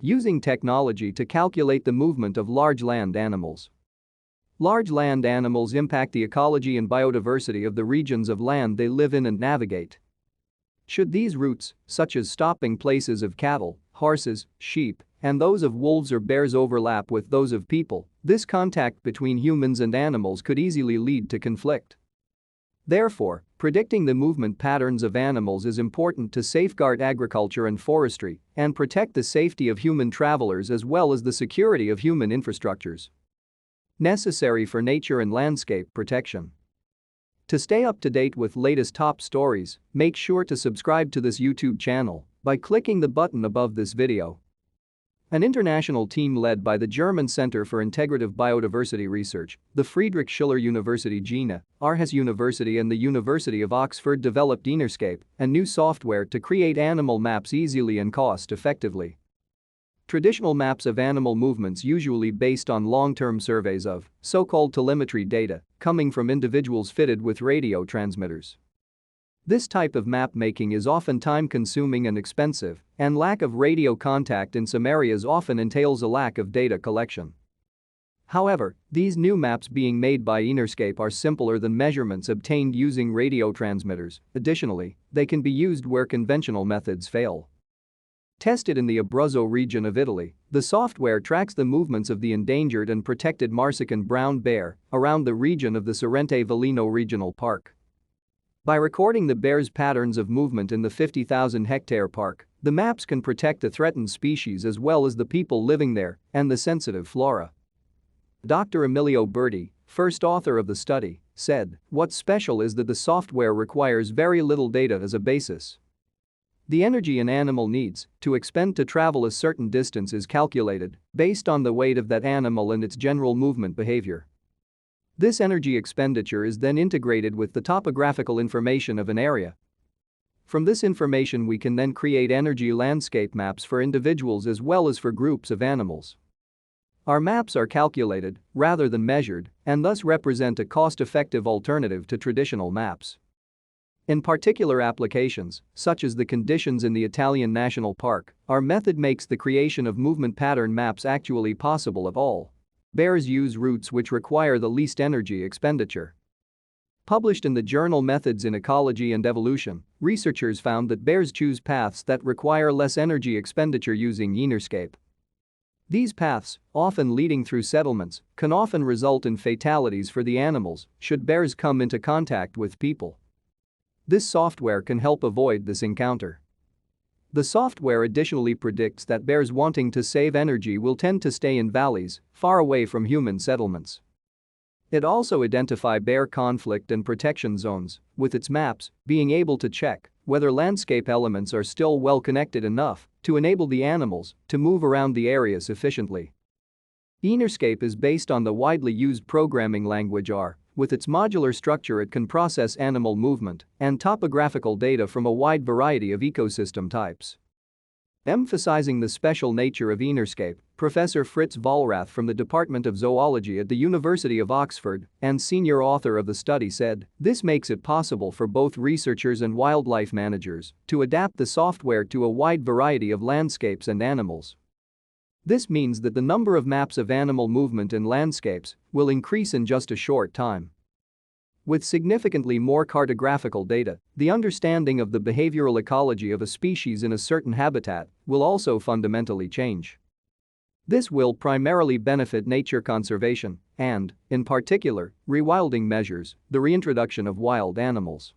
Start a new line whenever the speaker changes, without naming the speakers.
using technology to calculate the movement of large land animals. Large land animals impact the ecology and biodiversity of the regions of land they live in and navigate. Should these routes, such as stopping places of cattle, horses, sheep, and those of wolves or bears overlap with those of people, this contact between humans and animals could easily lead to conflict. Therefore, predicting the movement patterns of animals is important to safeguard agriculture and forestry and protect the safety of human travelers as well as the security of human infrastructures. Necessary for nature and landscape protection. To stay up to date with latest top stories, make sure to subscribe to this YouTube channel by clicking the button above this video. An international team led by the German Center for Integrative Biodiversity Research, the Friedrich Schiller University Jena, Aarhus University and the University of Oxford developed Enerscape, a new software to create animal maps easily and cost-effectively. Traditional maps of animal movements usually based on long-term surveys of so-called telemetry data coming from individuals fitted with radio transmitters. This type of map making is often time-consuming and expensive, and lack of radio contact in some areas often entails a lack of data collection. However, these new maps being made by Enerscape are simpler than measurements obtained using radio transmitters. Additionally, they can be used where conventional methods fail. Tested in the Abruzzo region of Italy, the software tracks the movements of the endangered and protected Marsican brown bear around the region of the Sorrente Velino Regional Park. By recording the bear's patterns of movement in the 50,000-hectare park, the maps can protect the threatened species as well as the people living there and the sensitive flora. Dr. Emilio Berti, first author of the study, said, "What's special is that the software requires very little data as a basis. The energy an animal needs to expend to travel a certain distance is calculated based on the weight of that animal and its general movement behavior. This energy expenditure is then integrated with the topographical information of an area. From this information we can then create energy landscape maps for individuals as well as for groups of animals. Our maps are calculated rather than measured and thus represent a cost-effective alternative to traditional maps. In particular applications, such as the conditions in the Italian National Park, our method makes the creation of movement pattern maps actually possible of all. Bears use routes which require the least energy expenditure." Published in the journal Methods in Ecology and Evolution, researchers found that bears choose paths that require less energy expenditure using Enerscape. These paths, often leading through settlements, can often result in fatalities for the animals should bears come into contact with people. This software can help avoid this encounter. The software additionally predicts that bears wanting to save energy will tend to stay in valleys, far away from human settlements. It also identifies bear conflict and protection zones, with its maps being able to check whether landscape elements are still well connected enough to enable the animals to move around the area sufficiently. Enerscape is based on the widely used programming language R. With its modular structure it can process animal movement and topographical data from a wide variety of ecosystem types. Emphasizing the special nature of Enerscape, Professor Fritz Vollrath from the Department of Zoology at the University of Oxford and senior author of the study said, "This makes it possible for both researchers and wildlife managers to adapt the software to a wide variety of landscapes and animals. This means that the number of maps of animal movement in landscapes will increase in just a short time. With significantly more cartographical data, the understanding of the behavioral ecology of a species in a certain habitat will also fundamentally change. This will primarily benefit nature conservation and, in particular, rewilding measures, the reintroduction of wild animals."